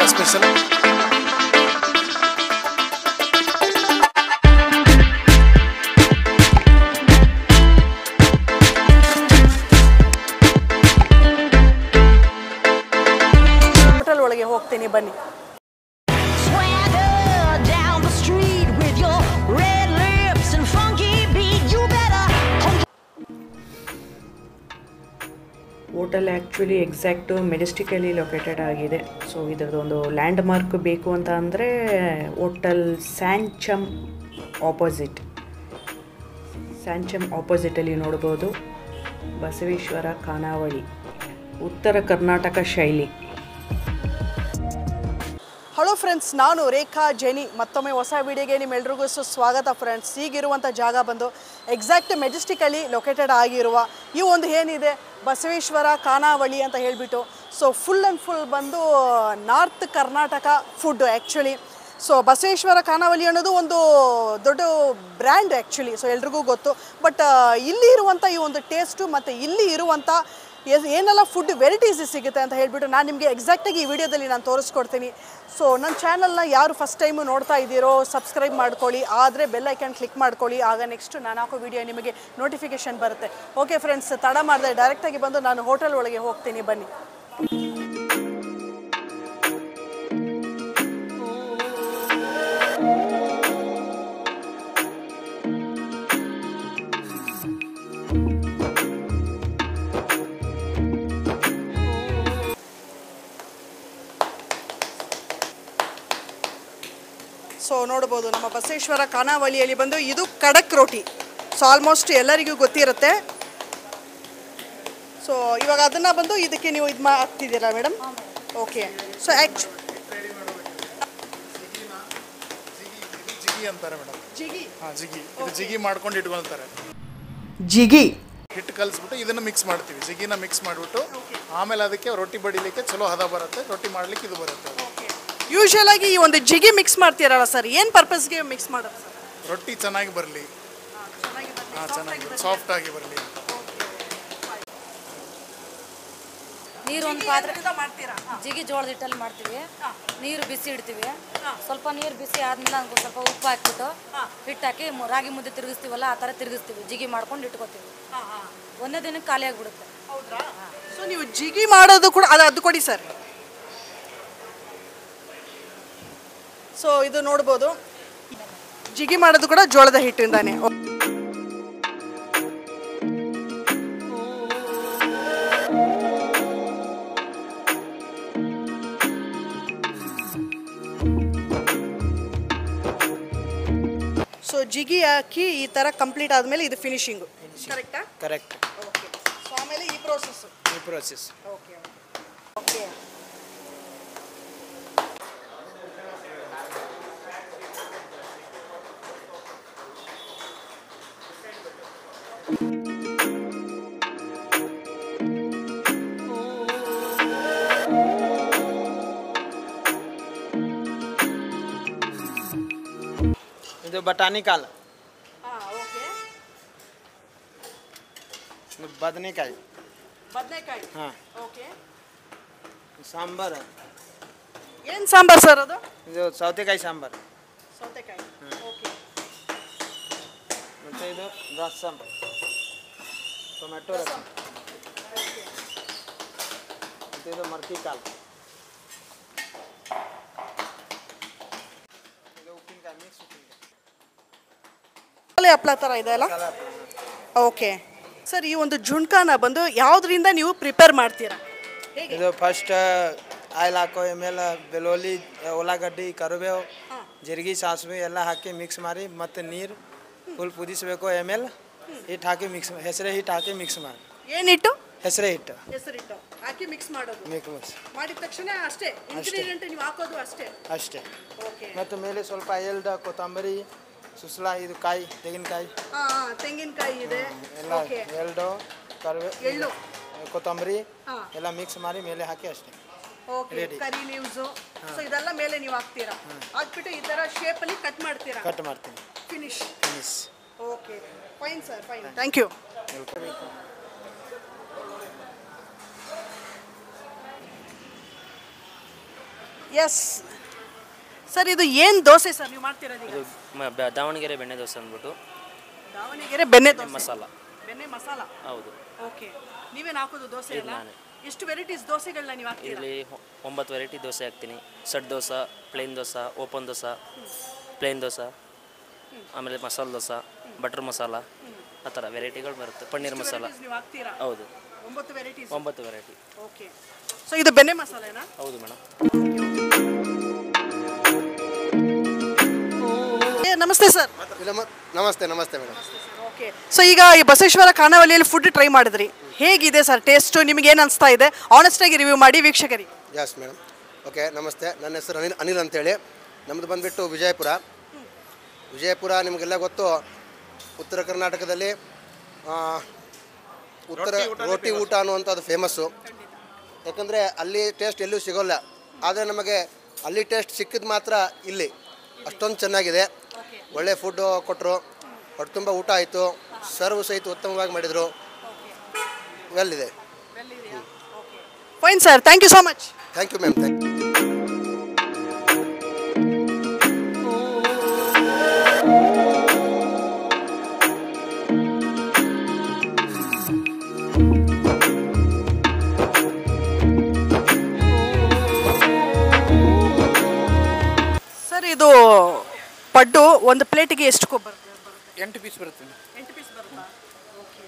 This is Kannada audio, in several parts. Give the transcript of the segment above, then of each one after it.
ಕರ್ನಾಟಕ ಸ್ಪೆಷಲ್. ಹೋಟೆಲ್ ಒಳಗೆ ಹೋಗ್ತೀನಿ ಬನ್ನಿ. ಹೋಟೆಲ್ ಆ್ಯಕ್ಚುಲಿ ಎಕ್ಸಾಕ್ಟು ಮೆಜೆಸ್ಟಿಕಲ್ಲಿ ಲೊಕೇಟೆಡ್ ಆಗಿದೆ. ಸೊ ಇದರದ್ದು ಒಂದು ಲ್ಯಾಂಡ್ ಮಾರ್ಕ್ ಬೇಕು ಅಂತ ಅಂದರೆ ಹೋಟೆಲ್ ಸ್ಯಾಂಚಮ್ ಆಪೋಸಿಟಲ್ಲಿ ನೋಡ್ಬೋದು ಬಸವೇಶ್ವರ ಖಾನಾವಳಿ, ಉತ್ತರ ಕರ್ನಾಟಕ ಶೈಲಿ. ಹಲೋ ಫ್ರೆಂಡ್ಸ್, ನಾನು ರೇಖಾ ಜೆನಿ. ಮತ್ತೊಮ್ಮೆ ಹೊಸ ವಿಡಿಯೋಗೆ ನಿಮ್ಮೆಲ್ರಿಗೂ ಸ್ವಾಗತ ಫ್ರೆಂಡ್ಸ್. ಈಗಿರುವಂಥ ಜಾಗ ಬಂದು ಎಕ್ಸಾಕ್ಟ್ ಮೆಜೆಸ್ಟಿಕಲ್ಲಿ ಲೊಕೇಟೆಡ್ ಆಗಿರುವ ಈ ಒಂದು ಏನಿದೆ ಬಸವೇಶ್ವರ ಖಾನಾವಳಿ ಅಂತ ಹೇಳಿಬಿಟ್ಟು, ಸೊ ಫುಲ್ ಆ್ಯಂಡ್ ಫುಲ್ ಬಂದು north Karnataka food actually. So Basaveshwara ಖಾನಾವಳಿ ಅನ್ನೋದು ಒಂದು ದೊಡ್ಡ ಬ್ರ್ಯಾಂಡ್ ಆ್ಯಕ್ಚುಲಿ, ಸೊ ಎಲ್ರಿಗೂ ಗೊತ್ತು. ಬಟ್ ಇಲ್ಲಿ ಇರುವಂಥ ಈ ಒಂದು ಟೇಸ್ಟು ಮತ್ತು ಇಲ್ಲಿ ಇರುವಂಥ ಏನೆಲ್ಲ ಫುಡ್ ವೆರೈಟೀಸ್ ಸಿಗುತ್ತೆ ಅಂತ ಹೇಳಿಬಿಟ್ಟು ನಾನು ನಿಮಗೆ ಎಕ್ಸಾಕ್ಟಾಗಿ ಈ ವಿಡಿಯೋದಲ್ಲಿ ನಾನು ತೋರಿಸ್ಕೊಡ್ತೀನಿ. ಸೊ ನನ್ನ ಚಾನಲ್ನ ಯಾರು ಫಸ್ಟ್ ಟೈಮು ನೋಡ್ತಾ ಇದ್ದೀರೋ ಸಬ್ಸ್ಕ್ರೈಬ್ ಮಾಡ್ಕೊಳ್ಳಿ, ಆದರೆ ಬೆಲ್ ಐಕಾನ್ ಕ್ಲಿಕ್ ಮಾಡ್ಕೊಳ್ಳಿ, ಆಗ ನೆಕ್ಸ್ಟ್ ನಾನು ಹಾಕೋ ವಿಡಿಯೋ ನಿಮಗೆ ನೋಟಿಫಿಕೇಷನ್ ಬರುತ್ತೆ. ಓಕೆ ಫ್ರೆಂಡ್ಸ್, ತಡ ಮಾಡಿದೆ ಡೈರೆಕ್ಟಾಗಿ ಬಂದು ನಾನು ಹೋಟೆಲ್ ಒಳಗೆ ಹೋಗ್ತೀನಿ ಬನ್ನಿ. ಸೊ ನೋಡ್ಬೋದು ನಮ್ಮ ಬಸವೇಶ್ವರ ಖಾನಾವಳಿಯಲ್ಲಿ ಬಂದು ಇದು ಖಡಕ್ ರೋಟಿ. ಸೊ ಆಲ್ಮೋಸ್ಟ್ ಎಲ್ಲರಿಗೂ ಗೊತ್ತಿರುತ್ತೆ. ಸೊ ಇವಾಗ ಅದನ್ನು ಬಂದು ಇದಕ್ಕೆ ನೀವು ಇದು ಹಾಕ್ತಿದ್ದೀರಾ ಮೇಡಮ್? ಓಕೆ. ಸೊ ಜಿಗಿ ಅಂತಾರೆ ಮೇಡಮ್. ಜಿಗಿ? ಹಾಂ, ಜಿಗಿ. ಇದು ಜಿಗಿ ಮಾಡ್ಕೊಂಡು ಇಟ್ಕೊಳ್ತಾರೆ. ಜಿಗಿ ಹಿಟ್ಟು ಕಲಿಸ್ಬಿಟ್ಟು ಇದನ್ನು ಮಿಕ್ಸ್ ಮಾಡ್ತೀವಿ. ಜಿಗಿನ ಮಿಕ್ಸ್ ಮಾಡಿಬಿಟ್ಟು ಆಮೇಲೆ ಅದಕ್ಕೆ ರೊಟ್ಟಿ ಬಡಿಲಿಕ್ಕೆ ಚಲೋ ಹದ ಬರುತ್ತೆ, ರೊಟ್ಟಿ ಮಾಡ್ಲಿಕ್ಕೆ ಇದು ಬರುತ್ತೆ. ಯೂಶುವಲ್ ಆಗಿ ಈ ಒಂದು ಜಿಗಿ ಮಿಕ್ಸ್ ಮಾಡ್ತೀರಲ್ಲ ಸರ್, ಏನು ಪರ್ಪಸ್ಗೆ ಮಿಕ್ಸ್ ಮಾಡೋದು ಸರ್? ರೊಟ್ಟಿ ಚೆನ್ನಾಗಿ ಬರಲಿ, ಚೆನ್ನಾಗಿ ಸಾಫ್ಟ್ ಆಗಿ ಬರಲಿ. ನೀರು ಒಂದು ಪಾತ್ರೆ ಮಾಡ್ತೀರಾ? ಜಿಗಿ ಜೋಳದ ಹಿಟ್ಟಲ್ಲಿ ಮಾಡ್ತೀವಿ. ನೀರು ಬಿಸಿ ಇಡ್ತೀವಿ. ಸ್ವಲ್ಪ ನೀರು ಬಿಸಿ ಆದ್ಮೇಲೆ ಒಂದು ಸ್ವಲ್ಪ ಉಪ್ಪು ಹಾಕ್ಬಿಟ್ಟು ಹಿಟ್ಟು ಹಾಕಿ ರಾಗಿ ಮುದ್ದೆ ತಿರುಗಿಸ್ತೀವಲ್ಲ ಆ ಥರ ತಿರುಗಿಸ್ತೀವಿ. ಜಿಗಿ ಮಾಡ್ಕೊಂಡು ಇಟ್ಕೋತೀವಿ. ಒಂದೇ ದಿನಕ್ಕೆ ಖಾಲಿ ಆಗಿಬಿಡುತ್ತೆ. ಹೌದಾ? ಸೊ ನೀವು ಜಿಗಿ ಮಾಡೋದು ಕೂಡ ಅದು ಕೊಡಿ ಸರ್. ಸೊ ಇದು ನೋಡ್ಬೋದು, ಜಿಗಿ ಮಾಡೋದು ಕೂಡ ಜೋಳದ ಹಿಟ್ಟಿಂದಾನೆ. ಸೊ ಜಿಗಿ ಹಾಕಿ ಈ ಥರ ಕಂಪ್ಲೀಟ್ ಆದಮೇಲೆ ಇದು ಫಿನಿಶಿಂಗು, ಕರೆಕ್ಟಾ? ಕರೆಕ್ಟ್. ಓಕೆ. ಸೊ ಆಮೇಲೆ ಈ ಪ್ರೋಸೆಸ್. Okay okay. ಇದು ಬಟಾಣಿ ಕಾಳು, ಬದನೆಕಾಯಿ, ಹಾಂ, ಓಕೆ. ಸಾಂಬಾರು. ಏನು ಸಾಂಬಾರು ಸರ್ ಅದು? ಇದು ಸೌತೆಕಾಯಿ ಸಾಂಬಾರು. ಸೌತೆಕಾಯಿ. ಓಕೆ. ಮತ್ತು ಇದು ರಸಮ್, ಟೊಮೆಟೊ ರಸಮ್. ಮತ್ತು ಇದು ಮರ್ಕಿ ಕಾಳು. ಇದು ಉಪ್ಪಿನಕಾಯಿ, ಮಿಕ್ಸ್ ಉಪ್ಪಿನಕಾಯಿ. ಹಪ್ಪಳ ಥರ ಇದೆ ಅಲ್ಲ? ಓಕೆ ಸರ್, ಈ ಒಂದು ಜುಣ್ಕಾನ ಬಂದು ಯಾವುದರಿಂದ ನೀವು ಪ್ರಿಪೇರ್ ಮಾಡ್ತೀರಾ? ಇದು ಫಸ್ಟ್ ಆಯಿಲ್ ಹಾಕೋ, ಆಮೇಲೆ ಬೆಳ್ಳುಳ್ಳಿ, ಉಳ್ಳಾಗಡ್ಡಿ, ಕರಿಬೇವು, ಜೀರಿಗೆ, ಸಾಸಿವೆ ಎಲ್ಲ ಹಾಕಿ ಮಿಕ್ಸ್ ಮಾಡಿ ಮತ್ತು ನೀರು ಫುಲ್ ಕುದಿಸಬೇಕು. ಆಮೇಲೆ ಹಿಟ್ಟು ಹಾಕಿ ಮಿಕ್ಸ್, ಹೆಸರೇ ಹಿಟ್ಟು ಹಾಕಿ ಮಿಕ್ಸ್ ಮಾಡಿ. ಏನಿಟ್ಟು? ಹೆಸರೇ ಹಿಟ್ಟು ಹಾಕಿ ಮಿಕ್ಸ್ ಮಾಡೋದು. ಮಿಕ್ಸ್ ಮಾಡಿದ ತಕ್ಷಣ ಅಷ್ಟೇ ಇಂಗ್ರೀಡಿಯೆಂಟ್ ನೀವು ಹಾಕೋದು ಅಷ್ಟೇ. ಓಕೆ. ಮತ್ತು ಮೇಲೆ ಸ್ವಲ್ಪ ಎಲ್ಡ, ಕೊತ್ತಂಬರಿ, ಸುಸ್ಲಾ, ಇದು ಕಾಯಿ, ತೆಂಗಿನಕಾಯಿ. ತೆಂಗಿನಕಾಯಿ ಇದೆ ಎಲ್ಲ ಎಲ್ಡು, ಎಳ್ಳು, ಕೊತ್ತಂಬರಿ ಎಲ್ಲ ಮಿಕ್ಸ್ ಮಾಡಿ ಮೇಲೆ ಹಾಕಿ ಅಷ್ಟೇ. ಓಕೆ. ಕರಿ ಲೀವ್ಸು, ಸೊ ಇದೆಲ್ಲ ಮೇಲೆ ನೀವು ಹಾಕ್ತೀರಾ. ಹಾಕ್ಬಿಟ್ಟು ಈ ಥರ ಶೇಪಲ್ಲಿ ಕಟ್ ಮಾಡ್ತೀರಾ? ಕಟ್ ಮಾಡ್ತೀನಿ. Finish. Okay, fine sir, fine, thank you. Yes sir, ಇದು ಏನು ದೋಸೆ ಸರ್ ನೀವು ಮಾಡ್ತಿರೋದು ಈಗ? ದಾವಣಗೆರೆ ಬೆಣ್ಣೆ ದೋಸೆ ಅಂದ್ಬಿಟ್ಟು ದಾವಣಗೆರೆ ಬೆಣ್ಣೆ ದೋಸೆ, ಮಸಾಲ. ಬೆಣ್ಣೆ ಮಸಾಲ. ಹೌದು. ಓಕೆ, ನೀವೇನು ಹಾಕೋದು ದೋಸೆ ಎಲ್ಲ? ನಾನೇ. ಎಷ್ಟು ವೆರೈಟೀಸ್ ದೋಸೆಗಳನ್ನ ನೀವು ಹಾಕ್ತೀರಾ? ಇಲ್ಲಿ 9 ವೆರೈಟಿ ದೋಸೆ ಹಾಕ್ತೀನಿ. Set dosa, plain dosa, open dosa, plain dosa, ಆಮೇಲೆ ಮಸಾಲೆ ದೋಸೆ, ಬಟರ್ ಮಸಾಲ, ಆ ಥರ ವೆರೈಟಿಗಳು ಬರುತ್ತೆ. ಪನ್ನೀರ್ ಮಸಾಲ. ನೀವು ಹಾಕ್ತೀರಾ? ಹೌದು, 9 ವೆರೈಟೀಸ್. 9 ವೆರೈಟಿ. ಓಕೆ, ಸೊ ಇದು ಬೆಣ್ಣೆ ಮಸಾಲೆನಾ? ಹೌದು ಮೇಡಮ್. ನಮಸ್ತೆ ಸರ್. ನಮಸ್ತೆ ನಮಸ್ತೆ ಮೇಡಮ್. ಓಕೆ, ಸೊ ಈಗ ಈ ಬಸವೇಶ್ವರ ಖಾನಾವಳಿಯಲ್ಲಿ ಫುಡ್ ಟ್ರೈ ಮಾಡಿದ್ರಿ, ಹೇಗಿದೆ ಸರ್ ಟೇಸ್ಟು? ನಿಮ್ಗೆ ಏನು ಅನಿಸ್ತಾ ಇದೆ? ಆನೆಸ್ಟಾಗಿ ರಿವ್ಯೂ ಮಾಡಿ ವೀಕ್ಷಕರಿಗೆ. Yes madam. ಓಕೆ, ನಮಸ್ತೆ. ನನ್ನ ಹೆಸರು ಅನಿಲ್ ಅಂತೇಳಿ. ನಮ್ಮದು ಬಂದುಬಿಟ್ಟು ವಿಜಯಪುರ ನಿಮಗೆಲ್ಲ ಗೊತ್ತು. ಉತ್ತರ ಕರ್ನಾಟಕದಲ್ಲಿ ರೋಟಿ ಊಟ ಅನ್ನುವಂಥದ್ದು ಫೇಮಸ್ಸು. ಯಾಕಂದರೆ ಅಲ್ಲಿ ಟೇಸ್ಟ್ ಎಲ್ಲೂ ಸಿಗೋಲ್ಲ. ಆದರೆ ನಮಗೆ ಅಲ್ಲಿ ಟೇಸ್ಟ್ ಸಿಕ್ಕಿದ್ದು ಮಾತ್ರ ಇಲ್ಲಿ ಅಷ್ಟೊಂದು ಚೆನ್ನಾಗಿದೆ. ಒಳ್ಳೆ ಫುಡ್ಡು ಕೊಟ್ಟರು, ಹೊಟ್ಟೆ ತುಂಬ ಊಟ ಆಯಿತು, ಸರ್ವ್ ಸಹಿತ ಉತ್ತಮವಾಗಿ ಮಾಡಿದರು. ವೆಲ್ ಇದೆ. Fine sir, thank you so much. Thank you ma'am. Thank you. Sir, ಇದು ಪಡ್ಡು ಒಂದು ಪ್ಲೇಟಿಗೆ ಎಷ್ಟು ಕೊಬ್ಬರಿ? 8 ಪೀಸ್ ಬರುತ್ತೆ. 8 ಪೀಸ್ ಬರುತ್ತಾ? Okay,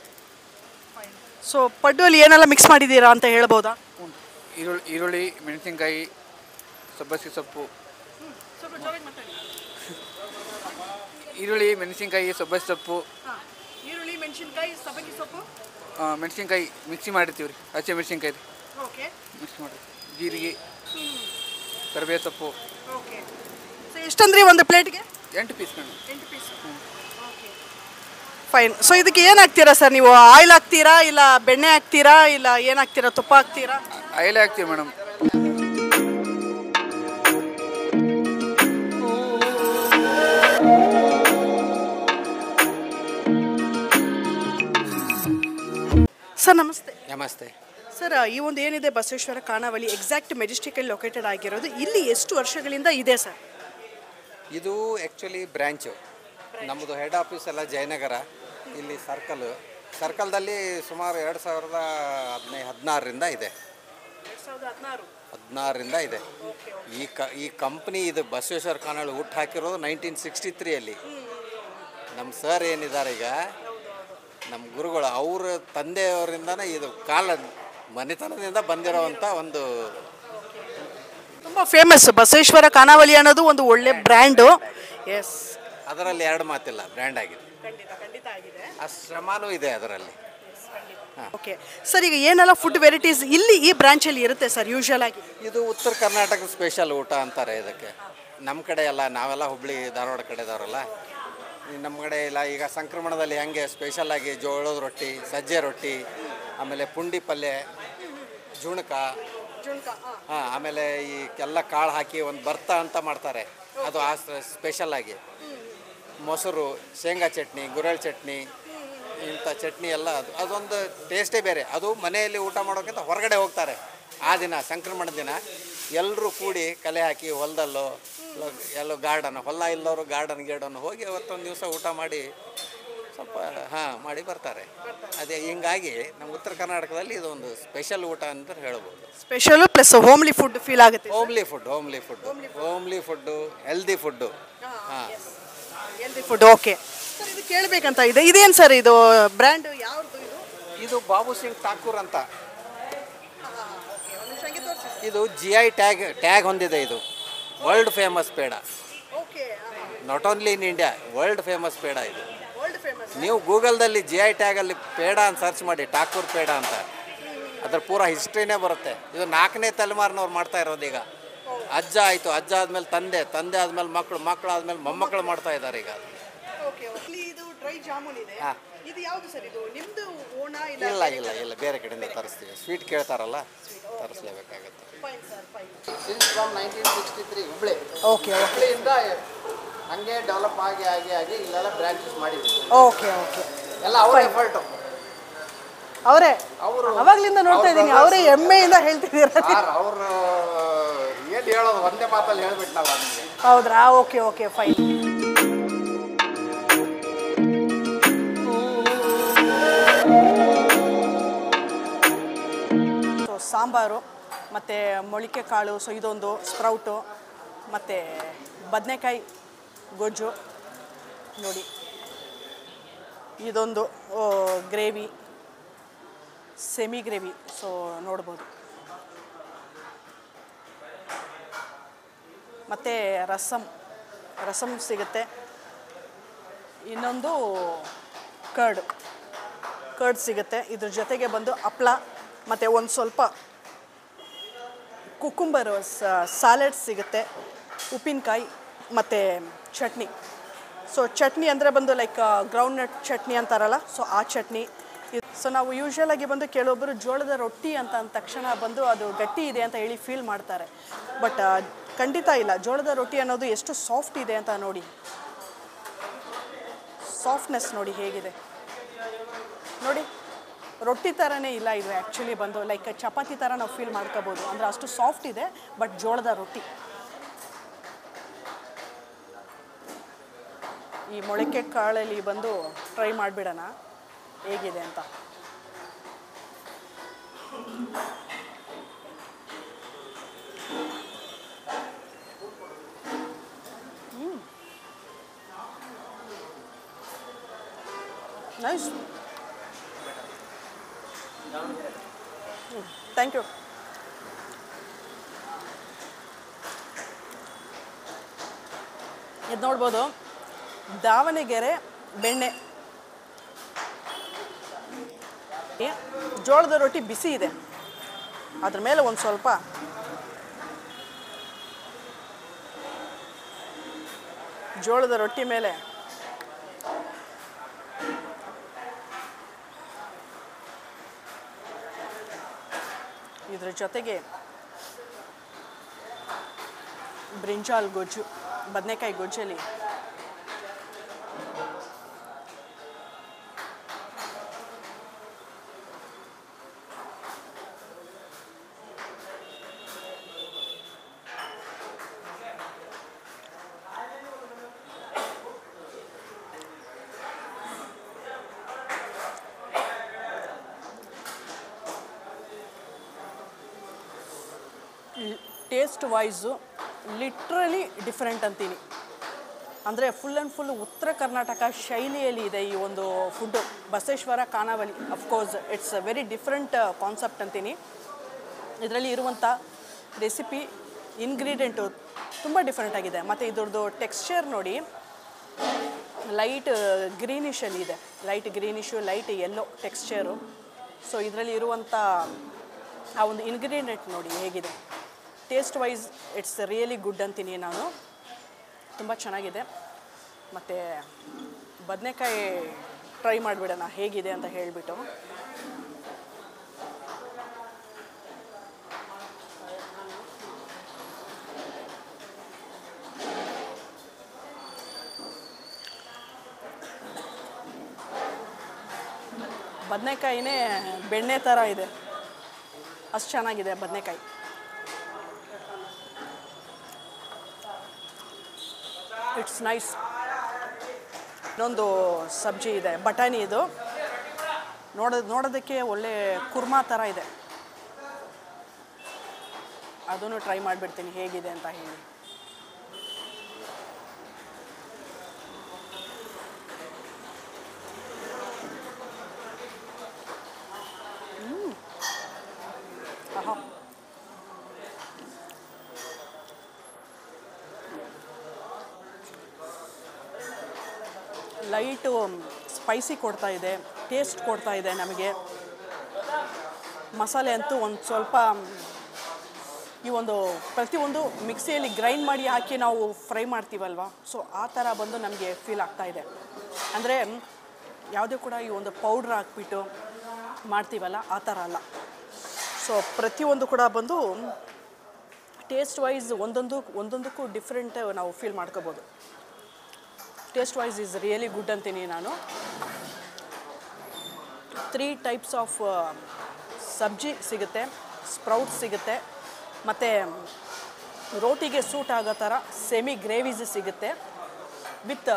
fine. ಸೊ ಪಡ್ಡು ಅಲ್ಲಿ ಏನೆಲ್ಲ ಮಿಕ್ಸ್ ಮಾಡಿದ್ದೀರಾ ಅಂತ ಹೇಳ್ಬೋದಾ? ಈರುಳ್ಳಿ, ಮೆಣಸಿನ್ಕಾಯಿ, ಸಬ್ಬಸಿಗೆ ಸೊಪ್ಪು. ಈರುಳ್ಳಿ, ಮೆಣಸಿನ್ಕಾಯಿ, ಸಬ್ಬಸಿಗೆ ಸೊಪ್ಪು, ಈರುಳ್ಳಿ, ಮೆಣಸಿನ್ಕಾಯಿ, ಸಬ್ಬಕ್ಕಿ ಸೊಪ್ಪು, ಮೆಣಸಿನ್ಕಾಯಿ ಮಿಕ್ಸಿ ಮಾಡಿರ್ತೀವಿ ರೀ. ಹಚ್ಚೆ ಮೆಣಸಿನ್ಕಾಯಿ ರೀ ಓಕೆ, ಮಿಕ್ಸ್ ಮಾಡಿ, ಜೀರಿಗೆ, ಕರಿಬೇವು ಸೊಪ್ಪು. ಓಕೆ. ಸೊ ಎಷ್ಟಂದ್ರಿ ಒಂದು ಪ್ಲೇಟ್ಗೆ? 8 piece madam. 8 piece. Okay, fine. So ಇದಕ್ಕೆ ಏನು ಹಾಕ್ತೀರಾ ಸರ್ ನೀವು? ಆಯಿಲ್ ಹಾಕ್ತೀರಾ, ಇಲ್ಲ ಬೆಣ್ಣೆ ಹಾಕ್ತೀರಾ, ಇಲ್ಲ ಏನು ಹಾಕ್ತೀರಾ? ತುಪ್ಪ ಹಾಕ್ತೀರಾ? ಆಯಿಲ್ ಹಾಕ್ತೀವಿ ಮೇಡಮ್. ಸರ್ ನಮಸ್ತೆ. ನಮಸ್ತೆ. ಸರ್, ಈ ಒಂದು ಏನಿದೆ ಬಸವೇಶ್ವರ ಖಾನಾವಳಿ ಎಕ್ಸಾಕ್ಟ್ ಮೆಜೆಸ್ಟಿಕಲ್ಲಿ ಲೊಕೇಟೆಡ್ ಆಗಿರೋದು, ಇಲ್ಲಿ ಎಷ್ಟು ವರ್ಷಗಳಿಂದ ಇದೆ ಸರ್? ಇದು ಆ್ಯಕ್ಚುಲಿ ಬ್ರ್ಯಾಂಚು. ನಮ್ಮದು ಹೆಡ್ ಆಫೀಸ್ ಎಲ್ಲ ಜಯನಗರ. ಇಲ್ಲಿ ಸರ್ಕಲ್ದಲ್ಲಿ ಸುಮಾರು 2016ರಿಂದ ಇದೆ. 16ರಿಂದ ಇದೆ. ಈ ಕಂಪ್ನಿ ಇದು ಬಸವೇಶ್ವರ ಖಾನಾವಳಿ ಹುಟ್ಟು ಹಾಕಿರೋದು 1963ಅಲ್ಲಿ. ನಮ್ಮ ಸರ್ ಏನಿದ್ದಾರೆ ಈಗ, ನಮ್ಮ ಗುರುಗಳು, ಅವ್ರ ತಂದೆಯವರಿಂದನೇ ಇದು ಮನೆತನದಿಂದ ಬಂದಿರೋವಂಥ ಒಂದು ತುಂಬ ಫೇಮಸ್ ಬಸವೇಶ್ವರ ಖಾನಾವಳಿ ಅನ್ನೋದು ಒಂದು ಒಳ್ಳೆ ಬ್ರ್ಯಾಂಡು. ಎಸ್, ಅದರಲ್ಲಿ 2 ಮಾತಿಲ್ಲ, ಬ್ರ್ಯಾಂಡ್ ಆಗಿದೆ. ಆ ಶ್ರಮನೂ ಇದೆ ಅದರಲ್ಲಿ. ಓಕೆ ಸರ್, ಈಗ ಏನೆಲ್ಲ ಫುಡ್ ವೆರೈಟೀಸ್ ಇಲ್ಲಿ ಈ ಬ್ರಾಂಚಲ್ಲಿ ಇರುತ್ತೆ ಸರ್ ಯೂಶುವಲ್ ಆಗಿ? ಇದು ಉತ್ತರ ಕರ್ನಾಟಕದ ಸ್ಪೆಷಲ್ ಊಟ ಅಂತಾರೆ ಇದಕ್ಕೆ. ನಮ್ಮ ಕಡೆ ಎಲ್ಲ, ನಾವೆಲ್ಲ ಹುಬ್ಳಿ ಧಾರವಾಡ ಕಡೆದವರಲ್ಲ, ನಮ್ಮ ಕಡೆ ಇಲ್ಲ. ಈಗ ಸಂಕ್ರಮಣದಲ್ಲಿ ಹೆಂಗೆ ಸ್ಪೆಷಲಾಗಿ ಜೋಳದ ರೊಟ್ಟಿ, ಸಜ್ಜೆ ರೊಟ್ಟಿ, ಆಮೇಲೆ ಪುಂಡಿ ಪಲ್ಯ, ಜುಣಕ, ಆಮೇಲೆ ಈ ಎಲ್ಲ ಕಾಳು ಹಾಕಿ ಒಂದು ಭರ್ತ ಅಂತ ಮಾಡ್ತಾರೆ, ಅದು ಆ ಸ್ಪೆಷಲಾಗಿ. ಮೊಸರು, ಶೇಂಗಾ ಚಟ್ನಿ, ಗುರೆಳ್ ಚಟ್ನಿ, ಇಂಥ ಚಟ್ನಿ ಎಲ್ಲ ಅದೊಂದು ಟೇಸ್ಟೇ ಬೇರೆ. ಅದು ಮನೆಯಲ್ಲಿ ಊಟ ಮಾಡೋಕ್ಕಿಂತ ಹೊರಗಡೆ ಹೋಗ್ತಾರೆ. ಆ ದಿನ ಸಂಕ್ರಮಣ ದಿನ ಎಲ್ಲರೂ ಕೂಡಿ ಕಲೆ ಹಾಕಿ ಹೊಲದಲ್ಲೋ ಎಲ್ಲೋ ಗಾರ್ಡನ್, ಹೊಲ ಇಲ್ಲವರು ಗಾರ್ಡನ್ ಹೋಗಿ ಅವತ್ತೊಂದು ದಿವಸ ಊಟ ಮಾಡಿ ಸ್ವಲ್ಪ ಮಾಡಿ ಬರ್ತಾರೆ. ಅದೇ ಹಿಂಗಾಗಿ ನಮ್ಮ ಉತ್ತರ ಕರ್ನಾಟಕದಲ್ಲಿ ಇದೊಂದು ಸ್ಪೆಷಲ್ ಊಟ ಅಂತ ಹೇಳ್ಬೋದು. Special plus homely food feel ಆಗುತ್ತೆ. Homely food, healthy food. Healthy food. Okay sir, ಇದು ಕೇಳಬೇಕಂತ ಇದೆ, ಇದೇನು ಸರ್ ಇದು ಬ್ರ್ಯಾಂಡ್ ಯಾವ್ದು? ಇದು ಬಾಬು ಸಿಂಗ್ ಠಾಕೂರ್ ಅಂತ. ಇದು GI ಟ್ಯಾಗ್ ಹೊಂದಿದೆ. ಇದು world famous peda. Not only in India, world famous peda ಇದು. ನೀವು ಗೂಗಲ್ದಲ್ಲಿ GI ಟ್ಯಾಗಲ್ಲಿ ಪೇಡ ಅಂತ ಸರ್ಚ್ ಮಾಡಿ, ಠಾಕೂರ್ ಪೇಡ ಅಂತ, ಅದ್ರ ಪೂರ ಹಿಸ್ಟ್ರಿನೇ ಬರುತ್ತೆ. ಇದು 4ನೇ ತಲೆಮಾರಿನವ್ರು ಮಾಡ್ತಾ ಇರೋದು. ಈಗ ಅಜ್ಜ ಆಯಿತು, ಅಜ್ಜ ಆದಮೇಲೆ ತಂದೆ ಆದಮೇಲೆ ಮಕ್ಕಳು ಆದಮೇಲೆ ಮೊಮ್ಮಕ್ಕಳು ಮಾಡ್ತಾ ಇದ್ದಾರೆ ಈಗ. ಇಲ್ಲ, ಬೇರೆ ಕಡೆಯಿಂದ ತರಿಸ್ತೀವಿ. ಸ್ವೀಟ್ ಕೇಳ್ತಾರಲ್ಲ, ತರಿಸ್ಲೇಬೇಕಾಗುತ್ತೆ. Since from 1963 Hubli. ಹುಬ್ಳಿಯಿಂದ ಹಂಗೆ ಡೆವಲಪ್ ಆಗಿ ಇಲ್ಲೆಲ್ಲ ಬ್ರಾಂಚಸ್ ಮಾಡಿದ್ವಿ. ಓಕೆ ಎಲ್ಲ ಅವರ ಎಫರ್ಟು. ಅವರು ಅವಾಗ್ಲಿಂದ ನೋಡ್ತಾ ಇದ್ದೀನಿ, ಅವರೇ ಹೆಮ್ಮೆಯಿಂದ ಹೇಳ್ತಿದ್ದೀರಾ. ಅವರು ರಿಯಲಿ ಎಷ್ಟು ಹೇಳೋದು ಒಂದೇ ಮಾತಲ್ಲಿ ಹೇಳ್ಬಿಟ್ನಲ್ಲ ನಿಮಗೆ. ಹೌದ್ರಾ? Okay okay fine. ಸಾಂಬಾರು ಮತ್ತು ಮೊಳಕೆ ಕಾಳು, ಸೊ ಇದೊಂದು ಸ್ಪ್ರೌಟು ಮತ್ತು ಬದನೆಕಾಯಿ ಗೊಜ್ಜು ನೋಡಿ, ಇದೊಂದು ಗ್ರೇವಿ, ಸೆಮಿ ಗ್ರೇವಿ, ಸೊ ನೋಡ್ಬೋದು. ಮತ್ತು ರಸಮ್ ಸಿಗುತ್ತೆ. ಇನ್ನೊಂದು ಕರ್ಡ್ ಸಿಗುತ್ತೆ. ಇದ್ರ ಜೊತೆಗೆ ಬಂದು ಹಪ್ಳ ಮತ್ತು ಒಂದು ಸ್ವಲ್ಪ ಕುಕುಂಬರ್ ಸಾಲೆಡ್ ಸಿಗುತ್ತೆ, ಉಪ್ಪಿನಕಾಯಿ ಮತ್ತು ಚಟ್ನಿ. ಸೊ ಚಟ್ನಿ ಅಂದರೆ ಬಂದು ಲೈಕ್ ಗ್ರೌಂಡ್ನಟ್ ಚಟ್ನಿ ಅಂತಾರಲ್ಲ, ಸೊ ಆ ಚಟ್ನಿ. ಸೊ ನಾವು ಯೂಶ್ವಲಾಗಿ ಬಂದು ಕೆಲವೊಬ್ಬರು ಜೋಳದ ರೊಟ್ಟಿ ಅಂತ ಅಂದ ತಕ್ಷಣ ಬಂದು ಅದು ಗಟ್ಟಿ ಇದೆ ಅಂತ ಹೇಳಿ ಫೀಲ್ ಮಾಡ್ತಾರೆ. ಬಟ್ ಖಂಡಿತ ಇಲ್ಲ. ಜೋಳದ ರೊಟ್ಟಿ ಅನ್ನೋದು ಎಷ್ಟು ಸಾಫ್ಟ್ ಇದೆ ಅಂತ ನೋಡಿ, ಸಾಫ್ಟ್ನೆಸ್ ನೋಡಿ ಹೇಗಿದೆ ನೋಡಿ. ರೊಟ್ಟಿ ಥರನೇ ಇಲ್ಲ ಇದು, ಆ್ಯಕ್ಚುಲಿ ಬಂದು ಲೈಕ್ ಚಪಾತಿ ಥರ ನಾವು ಫೀಲ್ ಮಾಡ್ಕೋಬೋದು. ಅಂದರೆ ಅಷ್ಟು ಸಾಫ್ಟ್ ಇದೆ, ಬಟ್ ಜೋಳದ ರೊಟ್ಟಿ. ಈ ಮೊಳಕೆ ಕಾಳಲ್ಲಿ ಬಂದು ಟ್ರೈ ಮಾಡಿಬಿಡೋಣ ಹೇಗಿದೆ ಅಂತ. Nice, thank you. ಇದು ನೋಡ್ಬೋದು, ದಾವಣಗೆರೆ ಬೆಣ್ಣೆ. ಜೋಳದ ರೊಟ್ಟಿ ಬಿಸಿ ಇದೆ, ಅದ್ರ ಮೇಲೆ ಒಂದು ಸ್ವಲ್ಪ ಜೋಳದ ರೊಟ್ಟಿ ಮೇಲೆ ಇದ್ರ ಜೊತೆಗೆ ಬ್ರಿಂಜಾಲ್ ಗೊಜ್ಜು, ಬದನೆಕಾಯಿ ಗೊಜ್ಜಲ್ಲಿ ಟೇಸ್ಟ್ ವೈಸು ಲಿಟ್ರಲಿ ಡಿಫ್ರೆಂಟ್ ಅಂತೀನಿ. ಅಂದರೆ ಫುಲ್ ಆ್ಯಂಡ್ ಫುಲ್ ಉತ್ತರ ಕರ್ನಾಟಕ ಶೈಲಿಯಲ್ಲಿ ಇದೆ ಈ ಒಂದು ಫುಡ್ಡು. ಬಸವೇಶ್ವರ ಖಾನಾವಳಿ, of course it's a very different concept ಅಂತೀನಿ. ಇದರಲ್ಲಿ ಇರುವಂಥ ರೆಸಿಪಿ, ಇಂಗ್ರೀಡಿಯೆಂಟು ತುಂಬ ಡಿಫ್ರೆಂಟ್ ಆಗಿದೆ. ಮತ್ತು ಇದ್ರದ್ದು ಟೆಕ್ಸ್ಚರ್ ನೋಡಿ, ಲೈಟ್ ಗ್ರೀನಿಷಲ್ಲಿ ಇದೆ, light greenish, light yellow texture. So ಇದರಲ್ಲಿ ಇರುವಂಥ ಆ ಒಂದು ಇಂಗ್ರೀಡಿಯೆಂಟ್ ನೋಡಿ ಹೇಗಿದೆ. Taste wise it's really good ಅಂತೀನಿ ನಾನು, ತುಂಬ ಚೆನ್ನಾಗಿದೆ. ಮತ್ತು ಬದನೆಕಾಯಿ ಟ್ರೈ ಮಾಡಿಬಿಡೋಣ ಹೇಗಿದೆ ಅಂತ ಹೇಳಿಬಿಟ್ಟು. ಬದನೆಕಾಯಿನೇ ಬೆಣ್ಣೆ ಥರ ಇದೆ, ಅಷ್ಟು ಚೆನ್ನಾಗಿದೆ ಬದನೆಕಾಯಿ. It's nice. ಇನ್ನೊಂದು ಸಬ್ಜಿ ಇದೆ, ಬಟಾಣಿ. ಇದು ನೋಡೋದಕ್ಕೆ ಒಳ್ಳೆ ಕುರ್ಮಾ ಥರ ಇದೆ, ಅದನ್ನು ಟ್ರೈ ಮಾಡಿಬಿಡ್ತೀನಿ ಹೇಗಿದೆ ಅಂತ ಹೇಳಿ. ಆಹಾ, ಲೈಟು ಸ್ಪೈಸಿ ಕೊಡ್ತಾ ಇದೆ, ಟೇಸ್ಟ್ ಕೊಡ್ತಾ ಇದೆ ನಮಗೆ. ಮಸಾಲೆ ಅಂತೂ ಒಂದು ಸ್ವಲ್ಪ ಈ ಒಂದು ಪ್ರತಿಯೊಂದು ಮಿಕ್ಸಿಯಲ್ಲಿ ಗ್ರೈಂಡ್ ಮಾಡಿ ಹಾಕಿ ನಾವು ಫ್ರೈ ಮಾಡ್ತೀವಲ್ವ, ಸೊ ಆ ಥರ ಬಂದು ನಮಗೆ ಫೀಲ್ ಆಗ್ತಾ ಇದೆ. ಅಂದರೆ ಯಾವುದೇ ಕೂಡ ಈ ಒಂದು ಪೌಡ್ರ್ ಹಾಕ್ಬಿಟ್ಟು ಮಾಡ್ತೀವಲ್ಲ ಆ ಥರ ಸೊ ಪ್ರತಿಯೊಂದು ಕೂಡ ಬಂದು ಟೇಸ್ಟ್ ವೈಸ್ ಒಂದೊಂದಕ್ಕೂ ಡಿಫ್ರೆಂಟ್ ನಾವು ಫೀಲ್ ಮಾಡ್ಕೋಬೋದು. Taste wise is really good ಅಂತೀನಿ ನಾನು. 3 ಟೈಪ್ಸ್ ಆಫ್ ಸಬ್ಜಿ ಸಿಗುತ್ತೆ, ಸ್ಪ್ರೌಟ್ ಸಿಗುತ್ತೆ, ಮತ್ತು ರೋಟಿಗೆ ಸೂಟ್ ಆಗೋ ಥರ ಸೆಮಿ ಗ್ರೇವೀಸ್ ಸಿಗುತ್ತೆ ವಿತ್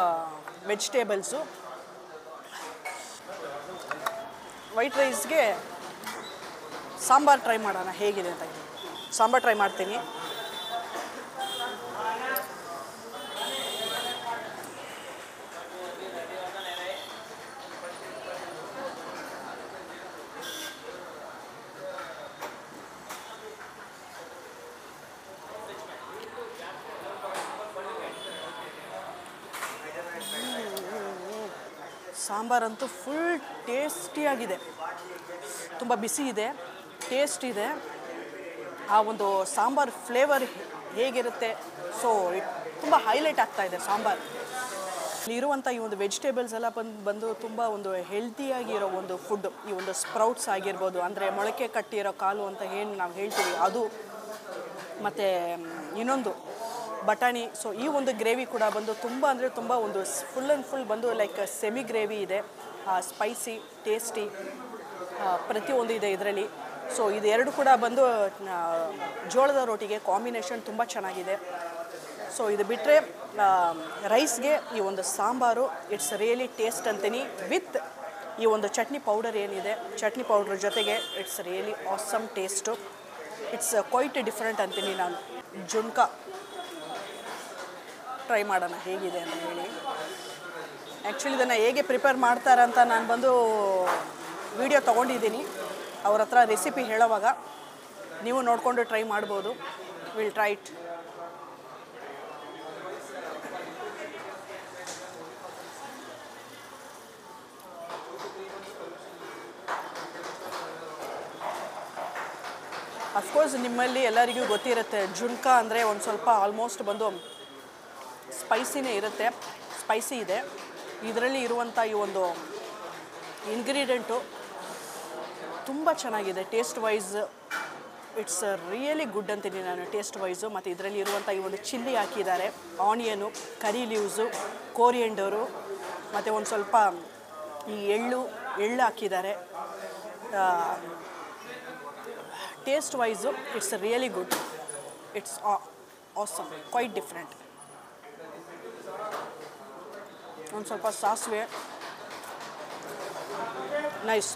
ವೆಜಿಟೇಬಲ್ಸು. ವೈಟ್ ರೈಸ್ಗೆ ಸಾಂಬಾರು ಟ್ರೈ ಮಾಡೋಣ ಹೇಗಿದೆ ಅಂತ. ಸಾಂಬಾರು ಟ್ರೈ ಮಾಡ್ತೀನಿ. ಸಾಂಬಾರಂತೂ ಫುಲ್ ಟೇಸ್ಟಿಯಾಗಿದೆ, ತುಂಬ ಬಿಸಿ ಇದೆ, ಟೇಸ್ಟ್ ಇದೆ. ಆ ಒಂದು ಸಾಂಬಾರು ಫ್ಲೇವರ್ ಹೇಗಿರುತ್ತೆ, ಸೊ ತುಂಬ ಹೈಲೈಟ್ ಆಗ್ತಾ ಇದೆ ಸಾಂಬಾರು. ಇರುವಂಥ ಈ ಒಂದು ವೆಜಿಟೇಬಲ್ಸ್ ಎಲ್ಲ ಬಂದು ತುಂಬ ಒಂದು ಹೆಲ್ತಿಯಾಗಿರೋ ಒಂದು ಫುಡ್. ಈ ಒಂದು ಸ್ಪ್ರೌಟ್ಸ್ ಆಗಿರ್ಬೋದು, ಅಂದರೆ ಮೊಳಕೆ ಕಟ್ಟಿರೋ ಕಾಳು ಅಂತ ಏನು ನಾವು ಹೇಳ್ತೀವಿ ಅದು, ಮತ್ತು ಇನ್ನೊಂದು ಬಟಾಣಿ. ಸೊ ಈ ಒಂದು ಗ್ರೇವಿ ಕೂಡ ಬಂದು ತುಂಬ ಅಂದರೆ ತುಂಬ ಒಂದು ಫುಲ್ ಆ್ಯಂಡ್ ಫುಲ್ ಬಂದು ಲೈಕ್ ಸೆಮಿ ಗ್ರೇವಿ ಇದೆ, ಸ್ಪೈಸಿ, ಟೇಸ್ಟಿ ಪ್ರತಿಯೊಂದು ಇದೆ ಇದರಲ್ಲಿ. ಸೊ ಇದು ಎರಡು ಕೂಡ ಬಂದು ಜೋಳದ ರೋಟಿಗೆ ಕಾಂಬಿನೇಷನ್ ತುಂಬ ಚೆನ್ನಾಗಿದೆ. ಸೊ ಇದು ಬಿಟ್ಟರೆ ರೈಸ್ಗೆ ಈ ಒಂದು ಸಾಂಬಾರು ಇಟ್ಸ್ ರಿಯಲಿ ಟೇಸ್ಟ್ ಅಂತೀನಿ. ವಿತ್ ಈ ಒಂದು ಚಟ್ನಿ ಪೌಡರ್ ಏನಿದೆ, ಚಟ್ನಿ ಪೌಡ್ರ್ ಜೊತೆಗೆ it's really awesome taste. It's quite different ಅಂತೀನಿ ನಾನು. ಜುನ್ಕಾ ಟ್ರೈ ಮಾಡೋಣ ಹೇಗಿದೆ ಅಂತ ಹೇಳಿ. ಆ್ಯಕ್ಚುಲಿ ಇದನ್ನು ಹೇಗೆ ಪ್ರಿಪೇರ್ ಮಾಡ್ತಾರೆ ಅಂತ ನಾನು ಬಂದು ವಿಡಿಯೋ ತೊಗೊಂಡಿದ್ದೀನಿ. ಅವ್ರ ಹತ್ರ ರೆಸಿಪಿ ಹೇಳೋವಾಗ ನೀವು ನೋಡಿಕೊಂಡು ಟ್ರೈ ಮಾಡ್ಬೋದು. Will try it. ಅಫ್ಕೋರ್ಸ್ ನಿಮ್ಮಲ್ಲಿ ಎಲ್ಲರಿಗೂ ಗೊತ್ತಿರುತ್ತೆ, ಜುನ್ಕಾ ಅಂದರೆ ಒಂದು ಸ್ವಲ್ಪ ಆಲ್ಮೋಸ್ಟ್ ಬಂದು ಸ್ಪೈಸಿನೇ ಇರುತ್ತೆ, ಸ್ಪೈಸಿ ಇದೆ. ಇದರಲ್ಲಿ ಇರುವಂಥ ಈ ಒಂದು ಇಂಗ್ರೀಡಿಯೆಂಟು ತುಂಬ ಚೆನ್ನಾಗಿದೆ. Taste wise it's really good ಅಂತೀನಿ ನಾನು, ಟೇಸ್ಟ್ ವೈಸು. ಮತ್ತು ಇದರಲ್ಲಿ ಇರುವಂಥ ಈ ಒಂದು ಚಿಲ್ಲಿ ಹಾಕಿದ್ದಾರೆ, ಆನಿಯನು, ಕರಿ ಲೀವ್ಸು, ಕೋರಿಯಂಡರು, ಮತ್ತು ಒಂದು ಸ್ವಲ್ಪ ಈ ಎಳ್ಳು ಹಾಕಿದ್ದಾರೆ. Taste wise it's really good. It's awesome, quite different. ಒಂದು ಸ್ವಲ್ಪ ಸಾಸಿವೆ, ನೈಸ್.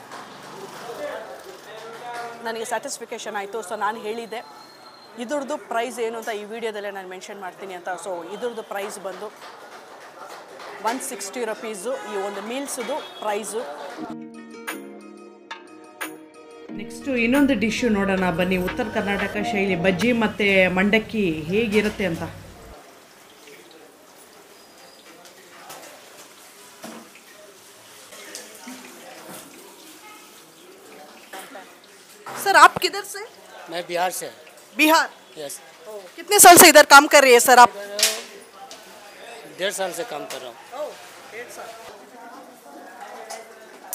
ನನಗೆ ಸ್ಯಾಟಿಸ್ಫಿಕೇಷನ್ ಆಯಿತು. ಸೊ ನಾನು ಹೇಳಿದ್ದೆ ಇದ್ರದ್ದು ಪ್ರೈಸ್ ಏನು ಅಂತ ಈ ವಿಡಿಯೋದಲ್ಲೇ ನಾನು ಮೆನ್ಷನ್ ಮಾಡ್ತೀನಿ ಅಂತ. ಸೊ ಇದ್ರದ್ದು ಪ್ರೈಸ್ ಬಂದು 160 ರುಪೀಸು ಈ ಒಂದು ಮೀಲ್ಸ್ದು ಪ್ರೈಸು. ನೆಕ್ಸ್ಟು ಇನ್ನೊಂದು ಡಿಶ್ಶು ನೋಡೋಣ ಬನ್ನಿ. ಉತ್ತರ ಕರ್ನಾಟಕ ಶೈಲಿ ಬಜ್ಜಿ ಮತ್ತು ಮಂಡಕ್ಕಿ ಹೇಗಿರುತ್ತೆ ಅಂತ. सर आप किधर से? मैं बिहार से। बिहार? यस। कितने साल से इधर काम कर रही है सर आप? 1.5 साल से काम कर रहा हूँ।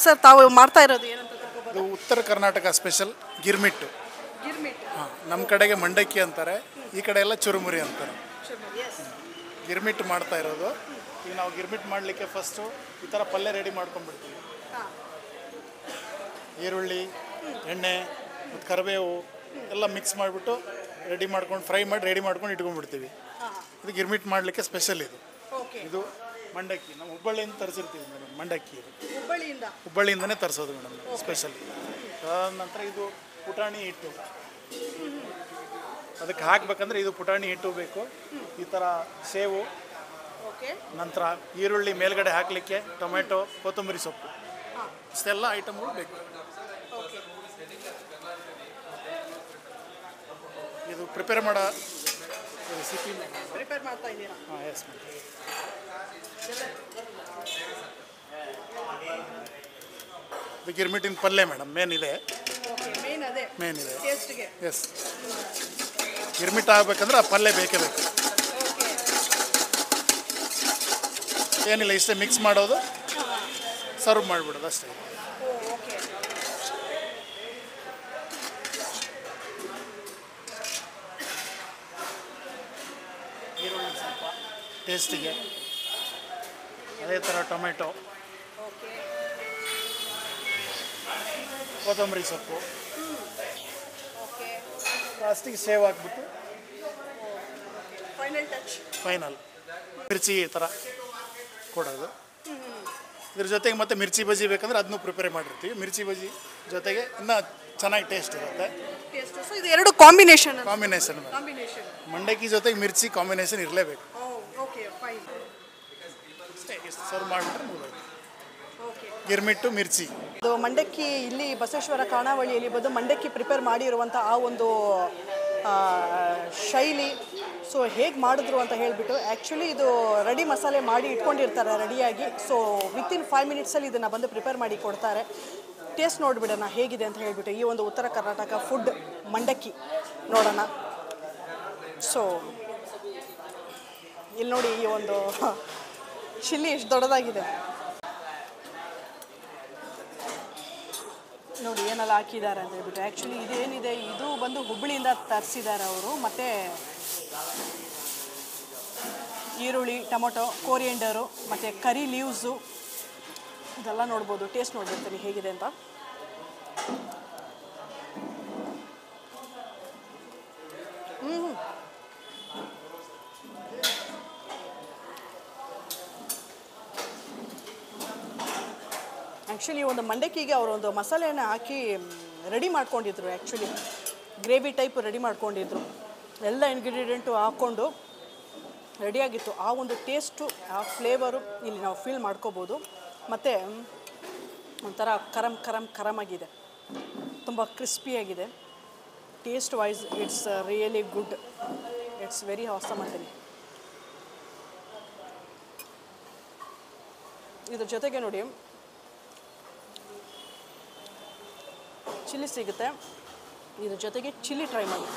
ಸರ್ ತಾವು ಮಾಡ್ತಾ ಇರೋದು ಏನಂತ? ಇದು ಉತ್ತರ ಕರ್ನಾಟಕ ಸ್ಪೆಷಲ್ ಗಿರ್ಮಿಟ್ಟು. ಹಾಂ, ನಮ್ಮ ಕಡೆಗೆ ಮಂಡಕ್ಕಿ ಅಂತಾರೆ, ಈ ಕಡೆ ಎಲ್ಲ ಚುರುಮುರಿ ಅಂತಾರೆ. ಗಿರ್ಮಿಟ್ಟು ಮಾಡ್ತಾ ಇರೋದು. ಈಗ ನಾವು ಗಿರ್ಮಿಟ್ಟು ಮಾಡಲಿಕ್ಕೆ ಫಸ್ಟು ಈ ಥರ ಪಲ್ಯ ರೆಡಿ ಮಾಡ್ಕೊಂಡ್ಬಿಡ್ತೀವಿ. ಈರುಳ್ಳಿ, ಎಣ್ಣೆ ಮತ್ತು ಕರಿಬೇವು ಎಲ್ಲ ಮಿಕ್ಸ್ ಮಾಡಿಬಿಟ್ಟು ರೆಡಿ ಮಾಡ್ಕೊಂಡು ಫ್ರೈ ಮಾಡಿ ರೆಡಿ ಮಾಡ್ಕೊಂಡು ಇಟ್ಕೊಂಡ್ಬಿಡ್ತೀವಿ. ಇದು ಗಿರ್ಮಿಟ್ ಮಾಡಲಿಕ್ಕೆ ಸ್ಪೆಷಲ್ ಇದು. ಇದು ಮಂಡಕ್ಕಿ ನಾವು ಹುಬ್ಬಳ್ಳಿಯಿಂದ ತರಿಸಿರ್ತೀವಿ ಮೇಡಮ್. ಮಂಡಕ್ಕಿ ಇದು ಹುಬ್ಬಳ್ಳಿಯಿಂದನೇ ತರಿಸೋದು ಮೇಡಮ್ ಸ್ಪೆಷಲ್. ನಂತರ ಇದು ಪುಟಾಣಿ ಹಿಟ್ಟು, ಅದಕ್ಕೆ ಹಾಕಬೇಕಂದ್ರೆ ಇದು ಪುಟಾಣಿ ಹಿಟ್ಟು ಬೇಕು. ಈ ಥರ ಸೇವು, ನಂತರ ಈರುಳ್ಳಿ ಮೇಲ್ಗಡೆ ಹಾಕಲಿಕ್ಕೆ ಟೊಮೆಟೊ, ಕೊತ್ತಂಬರಿ ಸೊಪ್ಪು, ಇಷ್ಟೆಲ್ಲ ಐಟಮ್ಗಳು ಬೇಕು. ಇದು ಪ್ರಿಪೇರ್ ಮಾಡೋ ರೆಸಿಪಿ ಪ್ರಿಪೇರ್ ಮಾಡ್ತಾ ಇದ್ದೀರಾ? ಹಾಂ, ಎಸ್ ಮೇಡಮ್. ಇದು ಗಿರ್ಮಿಟ್ಟಿನ ಪಲ್ಯ ಮೇಡಮ್, ಮೇನ್ ಇದೆ. ಮೇನ್ ಇದೆ, ಎಸ್. ಗಿರ್ಮಿಟ್ ಆಗಬೇಕಂದ್ರೆ ಆ ಪಲ್ಯ ಬೇಕೇ ಬೇಕು. ಏನಿಲ್ಲ, ಇಷ್ಟೇ ಮಿಕ್ಸ್ ಮಾಡೋದು, ಸರ್ವ್ ಮಾಡಿಬಿಡೋದು ಅಷ್ಟೇ. ಈರುಳ್ಳಿ ಸ್ವಲ್ಪ ಟೇಸ್ಟಿಗೆ, ಅದೇ ಥರ ಟೊಮೆಟೊ, ಕೊತ್ತಂಬರಿ ಸೊಪ್ಪು, ಲಾಸ್ಟಿಗೆ ಸೇವ್ ಹಾಕ್ಬಿಟ್ಟು ಫೈನಲ್ ಮಿರ್ಚಿ ಈ ಥರ ಕೊಡೋದು. ಇದ್ರ ಜೊತೆಗೆ ಮತ್ತೆ ಮಿರ್ಚಿ ಬಜ್ಜಿ ಬೇಕಂದ್ರೆ ಅದನ್ನು ಪ್ರಿಪೇರ್ ಮಾಡಿರ್ತೀವಿ. ಮಿರ್ಚಿ ಬಜ್ಜಿ ಜೊತೆಗೆ ಇನ್ನೂ ಚೆನ್ನಾಗಿ ಟೇಸ್ಟ್ ಇರುತ್ತೆ. ಇದು ಎರಡು ಕಾಂಬಿನೇಷನ್ ಮಂಡಕ್ಕಿ ಜೊತೆಗೆ ಮಿರ್ಚಿ ಕಾಂಬಿನೇಷನ್ ಇರಲೇಬೇಕು. ಸರ್ವ್ ಮಾಡಿಬಿಟ್ರೆ ಮುಗಿದೋಯ್ತು. ಗಿರ್ಮಿಟ್ಟು ಮಿರ್ಚಿ ಅದು ಮಂಡಕ್ಕಿ ಇಲ್ಲಿ ಬಸವೇಶ್ವರ ಖಾನಾವಳಿಯಲ್ಲಿ ಬಂದು ಮಂಡಕ್ಕಿ ಪ್ರಿಪೇರ್ ಮಾಡಿರುವಂಥ ಆ ಒಂದು ಶೈಲಿ. ಸೊ ಹೇಗೆ ಮಾಡಿದ್ರು ಅಂತ ಹೇಳಿಬಿಟ್ಟು ಆ್ಯಕ್ಚುಲಿ ಇದು ರೆಡಿ ಮಸಾಲೆ ಮಾಡಿ ಇಟ್ಕೊಂಡಿರ್ತಾರೆ ರೆಡಿಯಾಗಿ. ಸೊ ವಿತಿನ್ 5 ಮಿನಿಟ್ಸಲ್ಲಿ ಇದನ್ನು ಬಂದು ಪ್ರಿಪೇರ್ ಮಾಡಿ ಕೊಡ್ತಾರೆ. ಟೇಸ್ಟ್ ನೋಡಿಬಿಡೋಣ ಹೇಗಿದೆ ಅಂತ ಹೇಳಿಬಿಟ್ಟು ಈ ಒಂದು ಉತ್ತರ ಕರ್ನಾಟಕ ಫುಡ್ ಮಂಡಕ್ಕಿ ನೋಡೋಣ. ಸೊ ಇಲ್ಲಿ ನೋಡಿ ಈ ಒಂದು ಚಿಲ್ಲಿ ಎಷ್ಟು ದೊಡ್ಡದಾಗಿದೆ ನೋಡಿ, ಏನೆಲ್ಲ ಹಾಕಿದ್ದಾರೆ ಅಂತ ಹೇಳ್ಬಿಟ್ಟು. ಆ್ಯಕ್ಚುಲಿ ಇದೇನಿದೆ ಇದು ಬಂದು ಹುಬ್ಬಳ್ಳಿಯಿಂದ ತರಿಸಿದ್ದಾರೆ ಅವರು. ಮತ್ತು ಈರುಳ್ಳಿ, ಟೊಮೊಟೊ, ಕೋರಿಯಂಡರು ಮತ್ತು ಕರಿ ಲೀವ್ಸು ಇದೆಲ್ಲ ನೋಡ್ಬೋದು. ಟೇಸ್ಟ್ ನೋಡ್ಬಿಡ್ತೀನಿ ಹೇಗಿದೆ ಅಂತ. ಆ್ಯಕ್ಚುಲಿ ಒಂದು ಮಂಡಕ್ಕಿಗೆ ಅವರು ಒಂದು ಮಸಾಲೆಯನ್ನು ಹಾಕಿ ರೆಡಿ ಮಾಡ್ಕೊಂಡಿದ್ರು. ಆ್ಯಕ್ಚುಲಿ ಗ್ರೇವಿ ಟೈಪ್ ರೆಡಿ ಮಾಡ್ಕೊಂಡಿದ್ರು. ಎಲ್ಲ ಇಂಗ್ರೀಡಿಯೆಂಟು ಹಾಕ್ಕೊಂಡು ರೆಡಿಯಾಗಿತ್ತು. ಆ ಒಂದು ಟೇಸ್ಟು, ಆ ಫ್ಲೇವರು ಇಲ್ಲಿ ನಾವು ಫೀಲ್ ಮಾಡ್ಕೋಬೋದು. ಮತ್ತು ಒಂಥರ ಕರಮ್ ಆಗಿದೆ, ತುಂಬ ಕ್ರಿಸ್ಪಿಯಾಗಿದೆ. Taste wise it's really good, it's very awesome ಅಂತೀನಿ. ಇದ್ರ ಜೊತೆಗೆ ನೋಡಿ ಚಿಲ್ಲಿ ಸಿಗುತ್ತೆ. ಇದ್ರ ಜೊತೆಗೆ ಚಿಲ್ಲಿ ಟ್ರೈ ಮಾಡಿ.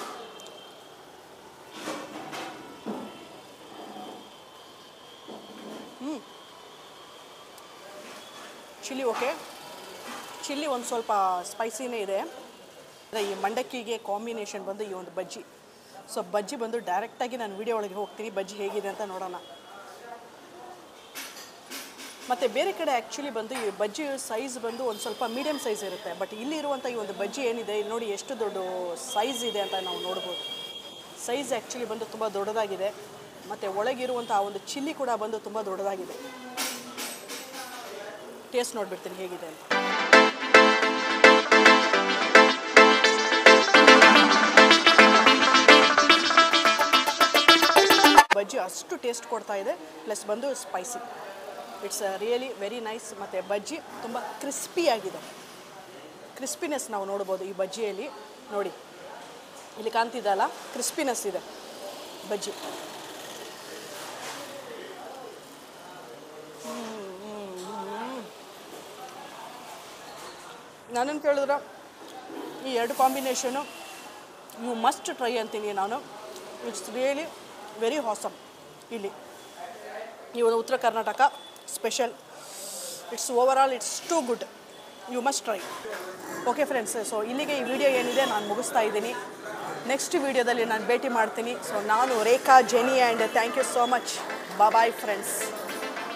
ಚಿಲ್ಲಿ ಓಕೆ, ಚಿಲ್ಲಿ ಒಂದು ಸ್ವಲ್ಪ ಸ್ಪೈಸಿನೇ ಇದೆ. ಈ ಮಂಡಕ್ಕಿಗೆ ಕಾಂಬಿನೇಷನ್ ಬಂದು ಈ ಒಂದು ಬಜ್ಜಿ. ಸೊ ಬಜ್ಜಿ ಬಂದು ಡೈರೆಕ್ಟಾಗಿ ನಾನು ವಿಡಿಯೋ ಒಳಗೆ ಹೋಗ್ತೀನಿ, ಬಜ್ಜಿ ಹೇಗಿದೆ ಅಂತ ನೋಡೋಣ. ಮತ್ತು ಬೇರೆ ಕಡೆ ಆ್ಯಕ್ಚುಲಿ ಬಂದು ಈ ಬಜ್ಜಿ ಸೈಜ್ ಬಂದು ಒಂದು ಸ್ವಲ್ಪ ಮೀಡಿಯಮ್ ಸೈಜ್ ಇರುತ್ತೆ. ಬಟ್ ಇಲ್ಲಿರುವಂಥ ಈ ಒಂದು ಬಜ್ಜಿ ಏನಿದೆ ಇಲ್ಲಿ ನೋಡಿ ಎಷ್ಟು ದೊಡ್ಡ ಸೈಜ್ ಇದೆ ಅಂತ ನಾವು ನೋಡ್ಬೋದು. ಸೈಜ್ ಆ್ಯಕ್ಚುಲಿ ಬಂದು ತುಂಬ ದೊಡ್ಡದಾಗಿದೆ. ಮತ್ತು ಒಳಗಿರುವಂಥ ಆ ಒಂದು ಚಿಲ್ಲಿ ಕೂಡ ಬಂದು ತುಂಬ ದೊಡ್ಡದಾಗಿದೆ. ಟೇಸ್ಟ್ ನೋಡ್ಬಿಡ್ತೀನಿ ಹೇಗಿದೆ ಅಂತ. ಬಜ್ಜಿ ಅಷ್ಟು ಟೇಸ್ಟ್ ಕೊಡ್ತಾ ಇದೆ, ಪ್ಲಸ್ ಬಂದು spicy. It's really very nice. ಮತ್ತು ಬಜ್ಜಿ ತುಂಬ ಕ್ರಿಸ್ಪಿಯಾಗಿದೆ. ಕ್ರಿಸ್ಪಿನೆಸ್ ನಾವು ನೋಡ್ಬೋದು ಈ ಬಜ್ಜಿಯಲ್ಲಿ. ನೋಡಿ ಇಲ್ಲಿ ಕಾಣ್ತಿದ್ದಲ್ಲ, ಕ್ರಿಸ್ಪಿನೆಸ್ ಇದೆ ಬಜ್ಜಿ. ನಾನೇನು ಕೇಳಿದ್ರೆ ಈ ಎರಡು ಕಾಂಬಿನೇಷನು ಯು ಮಸ್ಟ್ ಟ್ರೈ ಅಂತೀನಿ ನಾನು. It's really very awesome. ಇಲ್ಲಿ ಈ ಒಂದು Uttara Karnataka special. It's over all it's too good, you must try. Okay friends, so ಇಲ್ಲಿಗೆ ಈ ವಿಡಿಯೋ ಏನಿದೆ ನಾನು ಮುಗಿಸ್ತಾ ಇದ್ದೀನಿ. ನೆಕ್ಸ್ಟ್ ವಿಡಿಯೋದಲ್ಲಿ ನಾನು ಭೇಟಿ ಮಾಡ್ತೀನಿ. ಸೊ ನಾನು Rekha Jeni and thank you so much. Bye friends.